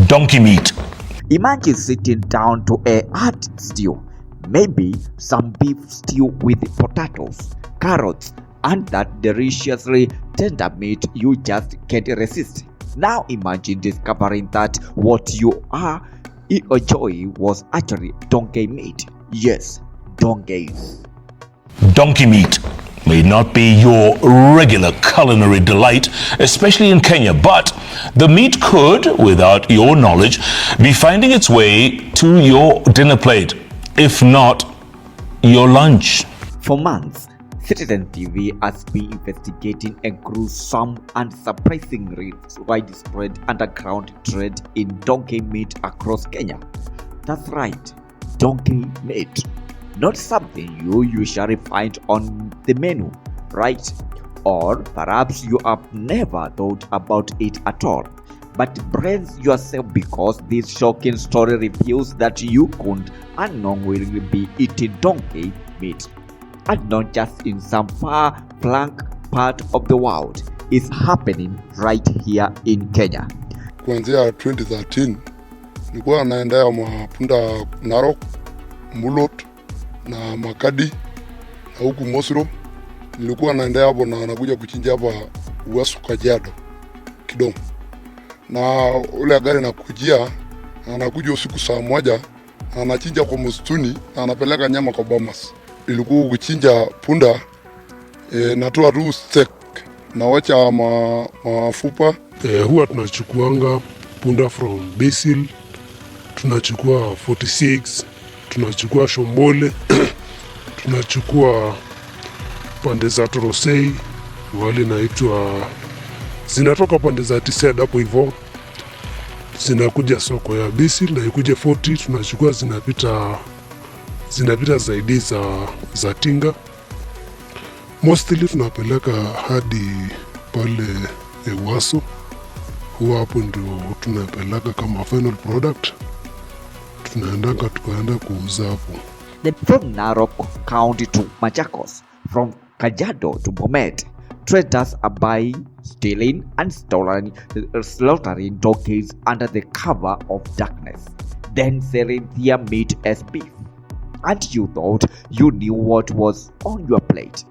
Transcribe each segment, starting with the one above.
Donkey meat. Imagine sitting down to a hot stew, maybe some beef stew with potatoes, carrots, and that deliciously tender meat you just can't resist. Now imagine discovering that what you are enjoying was actually donkey meat. Yes, donkeys. Donkey meat may not be your regular culinary delight, especially in Kenya, but the meat could, without your knowledge, be finding its way to your dinner plate, if not your lunch. For months, Citizen TV has been investigating a gruesome and surprisingly widespread underground trade in donkey meat across Kenya. That's right, donkey meat. Not something you usually find on the menu, right? Or perhaps you have never thought about it at all. But brace yourself, because this shocking story reveals that you could unknowingly be eating donkey meat. And not just in some far-flung part of the world. It's happening right here in Kenya. Kuanzia 2013 nilikuwa naendea mapunda Narok, Mulot na Makadi na huku Mosiro. Nilikuwa naendea hapo na anakuja kuchinja hapa Uasu Kajiado Kidong. Na ule gari nakujia, anakuja usiku saa 1, anachinja kwa msituni na anapeleka nyama kwa Bomas. Ilikuwa kuchinja punda, natoa tu steak na wacha mafupa. Huwa tunachukuanga punda from Basil, tunachukua 46, tunachukua Shombole, tunachukua pande za Torosei, wale naitwa zinatoka pande za Tised hapo hivyo, zinakuja soko ya Basil na ikuje 40, tunachukua zinapita zaidi za Tinga. Mostly tunapeleka hadi pale Ewaso. Huwa hapo ndio tunapeleka kama final product, tukaenda kuuza hapo. From Narok County to Machakos, from Kajiado to Bomet, traders are buying, stealing, and slaughtering donkeys under the cover of darkness, then selling their meat as beef. And you thought you knew what was on your plate.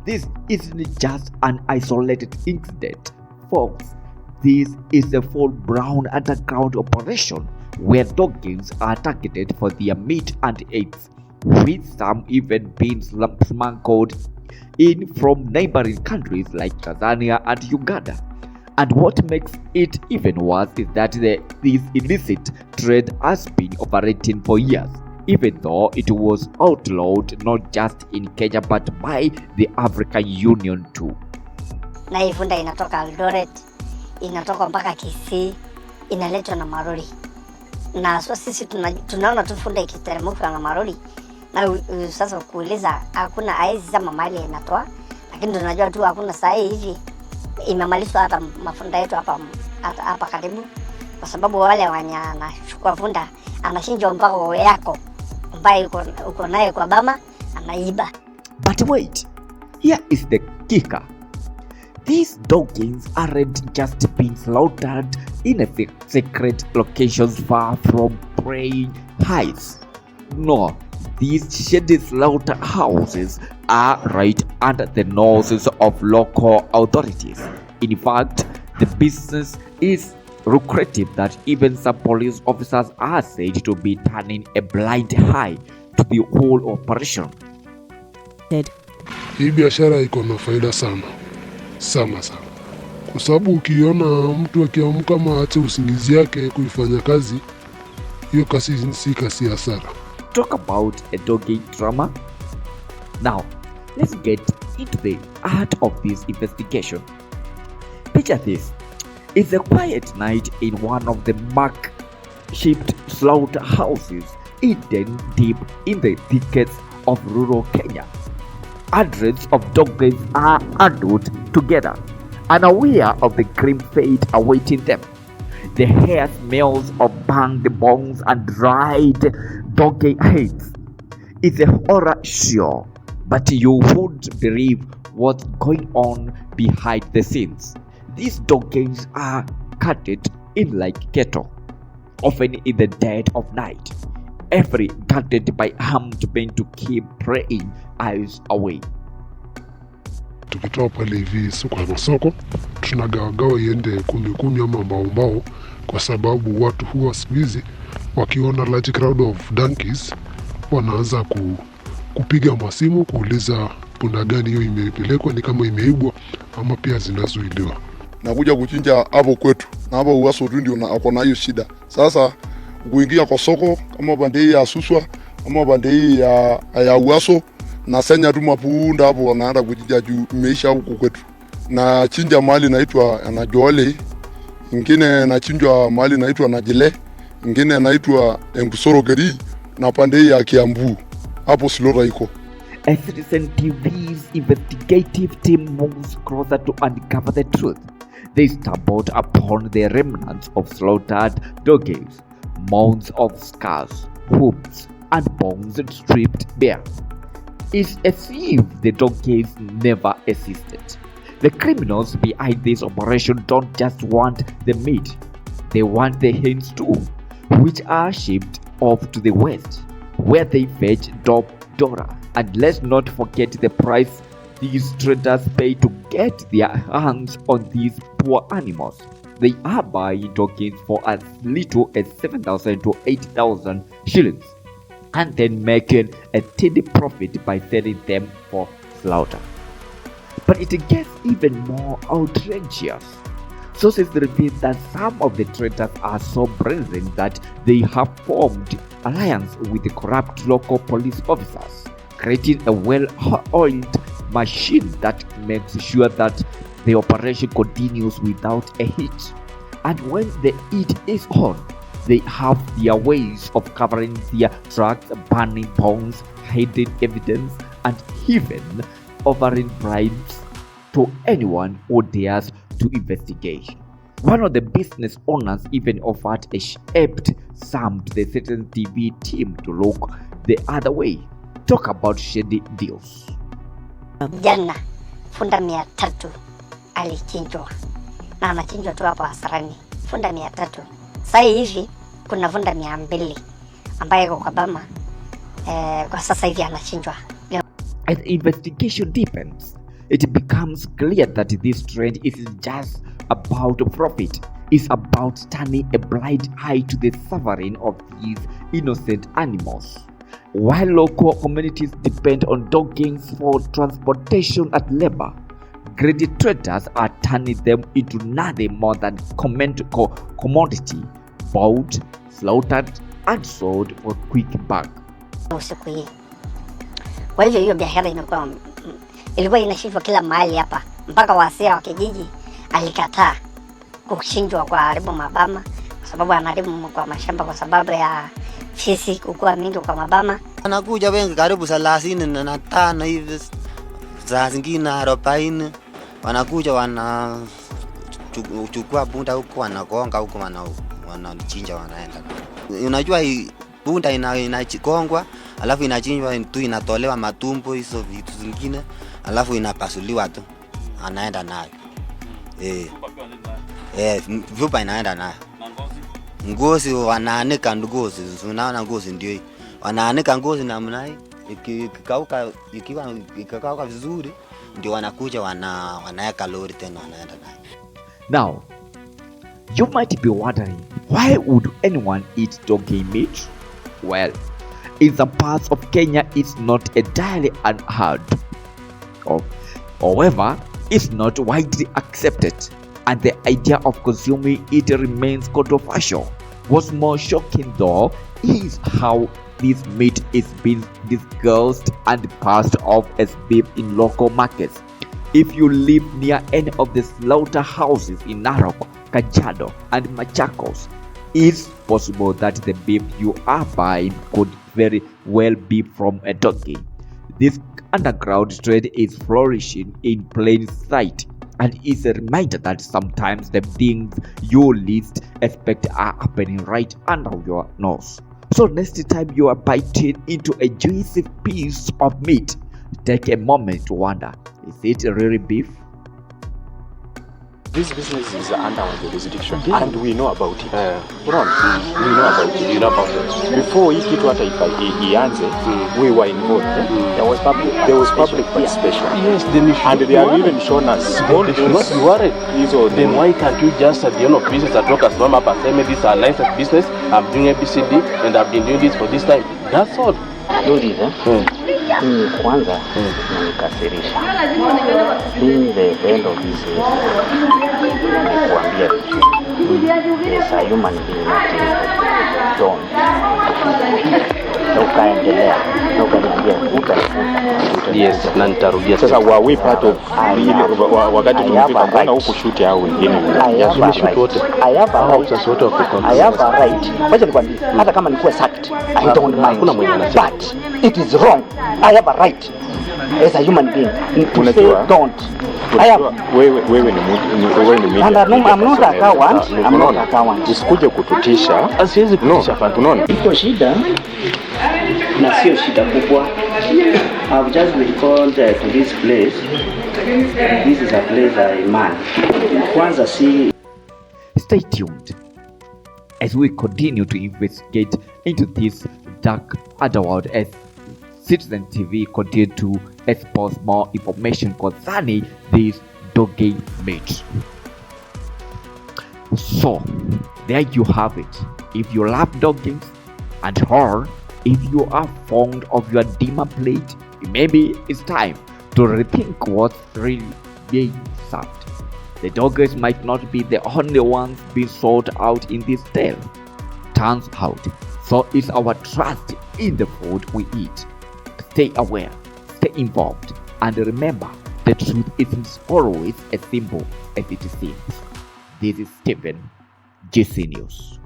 This isn't just an isolated incident, folks. This is a full-blown underground operation where donkeys are targeted for their meat and eggs, with some even being smuggled in from neighboring countries like Tanzania and Uganda. And what makes it even worse is that this illicit trade has been operating for years, even though it was outlawed not just in Kenya but by the African Union too. Na hii funda inatoka Eldoret, inatoka mpaka Kisii, inaletwa na maroli. Na so sisi tunaona tu funda ikiteremka na maroli. Na sasa kuuliza hakuna aizi zama mali inatoa, lakini tunajua tu hakuna saa hivi imemalizwa hata mafunda yetu hapa karibu, kwa sababu wale wanachukua funda anashinja mpaka yako ambaye uko naye kwa bama anaiba. But wait, here is the kicker. These donkeys aren't just being slaughtered in a secret locations far from preying hives. No, these shady slaughterhouses are right under the noses of local authorities. In fact, the business is lucrative that even some police officers are said to be turning a blind eye to the whole operation. Hii biashara iko na faida sana. Kwa sababu ukiona mtu akiamka maache usingizi yake kuifanya kazi, hiyo kasi si kasi hasara. Talk about a donkey drama. Now, let's get into the heart of this investigation. Picture this. It's a quiet night in one of the makeshift slaughterhouses hidden deep in the thickets of rural Kenya. Hundreds of donkeys are huddled together, unaware of the grim fate awaiting them. The air smells of banged bones and dried donkey heads. It's a horror show, but you won't believe what's going on behind the scenes. These donkeys are cutted in like cattle, often in the dead of night, every guarded by armed men to keep praying eyes away. Tukitoa pale hivi soko ya masoko, tunagawagawa iende 10 ama mbao, kwa sababu watu huwa siku hizi wakiona large crowd of donkeys wanaanza kupiga masimu kuuliza punda gani hiyo imepelekwa, ni kama imeibwa ama pia zinazuiliwa. Nakuja kuchinja hapo kwetu na hapo Uwaso tu ndio ako na hiyo shida. Sasa kuingia kwa soko kama pande hii ya Suswa ama pande hii ya Uwaso na senya tu mapunda hapo wanaenda kuchinja juu imeisha huko kwetu. Na chinja mahali naitwa na Joale, ingine na chinjwa mahali naitwa na Jile, ingine naitwa Embusorogeri na pande hii ya Kiambu. Hapo slota iko. A Citizen TV's investigative team moves closer to uncover the truth. They stumbled upon the remnants of slaughtered donkeys, mounds of skulls, hooves, and bones stripped bare. It's as if the donkeys never existed. The criminals behind this operation don't just want the meat, they want the hens too, which are shipped off to the west, where they fetch top dollar. And let's not forget the price these traders pay to get their hands on these poor animals. They are buying donkeys for as little as 7,000 to 8,000 shillings, and then making a steady profit by selling them for slaughter. But it gets even more outrageous. Sources reveal that some of the traders are so brazen that they have formed alliance with the corrupt local police officers, creating a well-oiled machine that makes sure that the operation continues without a hitch. And when the heat is on, they have their ways of covering their tracks, burning bones, hiding evidence, and even offering bribes to anyone who dares to investigate. One of the business owners even offered a shaped sum to the Citizen TV team to look the other way. Talk about shady deals. Jana funda 300 alichinjwa na anachinjwa tu hapo Hasarani, funda 300. Sasa hivi kuna funda 200 ambaye kwa Bama kwa sasa hivi anachinjwa. As the investigation deepens, it becomes clear that this trend isn't just about profit. It's about turning a blind eye to the suffering of these innocent animals. While local communities depend on donkeys for transportation and labor, greedy traders are turning them into nothing more than commodity, bought, slaughtered, and sold for quick buck. Usiku hii. Kwa hivyo hiyo biashara ilikuwa inashindwa kila mahali hapa, mpaka wasia wa kijiji alikataa kuchinjwa kwa haribu mabama, kwa sababu anaharibu kwa mashamba kwa sababu ya fisi kukua mingi kwa mabama. Anakuja wengi karibu 35 hivi, saa zingine 40, wanakuja wanachukua bunda huko, wanagonga huko, wanachinja, wanaenda. Unajua bunda inachikongwa, alafu inachinjwa tu, inatolewa matumbo, hizo vitu zingine, alafu inapasuliwa tu, anaenda nayo. Vyupa inaenda nayo. Ngozi wanaanika ngozi, unaona ngozi ndio hii. Wanaanika ngozi namna hii, ikikauka vizuri ndio wanakuja wanaweka lori tena wanaenda nayo. Now, you might be wondering, why would anyone eat donkey meat? Well, in some parts of Kenya, it's not entirely unheard of. However, it's not widely accepted, and the idea of consuming it remains controversial. What's more shocking, though, is how this meat is being disguised and passed off as beef in local markets. If you live near any of the slaughterhouses in Narok, Kajiado, and Machakos, it's possible that the beef you are buying could very well be from a donkey. This underground trade is flourishing in plain sight, and is a reminder that sometimes the things you least expect are happening right under your nose. So next time you are biting into a juicy piece of meat, take a moment to wonder, is it really beef? this business is under our jurisdiction and we know about it. Unaona? We know about it. You know about it. Before hii kitu hata ianze, we were involved. There was public participation. Yes, then you should. And they have even shown us all They should not be worried. Then why can't you just at the end of business at work as mom up and say, me this is a licensed business, I'm doing ABCD and I've been doing this for this time. That's all. Ladies, mimi kwanza nanikasirisha. Being the end of this is kuambia yes, a human being not don't. Na ukaendelea na ukaniambia Yes, na nitarudia. Sasa were we part of wakati tumefika mbona huku shoot hao wengine? Tumeshoot wote. I have a right. Sasa wote wako I have a right. Wacha nikwambie, hata kama nikuwa sacked, I don't mind. Hakuna mwenye anasema. But it is wrong. I have a right as a human being to say don't. I have. Wewe ni media. And I'm not a coward. I'm not a coward. Usikuje kututisha. Asiwezi kutisha fanta. Unaona? Iko shida na sio shida kubwa. I've just been called to this place. This is a place I man. Kwanza si. Stay tuned as we continue to investigate into this dark underworld as Citizen TV continue to expose more information concerning this doggy meat. So, there you have it. If you love doggies and horror, if you are fond of your dimmer plate, maybe it's time to rethink what's really being served. The doggies might not be the only ones being sold out in this tale. Turns out, so is our trust in the food we eat. Stay aware, stay involved, and remember, the truth isn't always as simple as it seems. This is Stephen, GC News.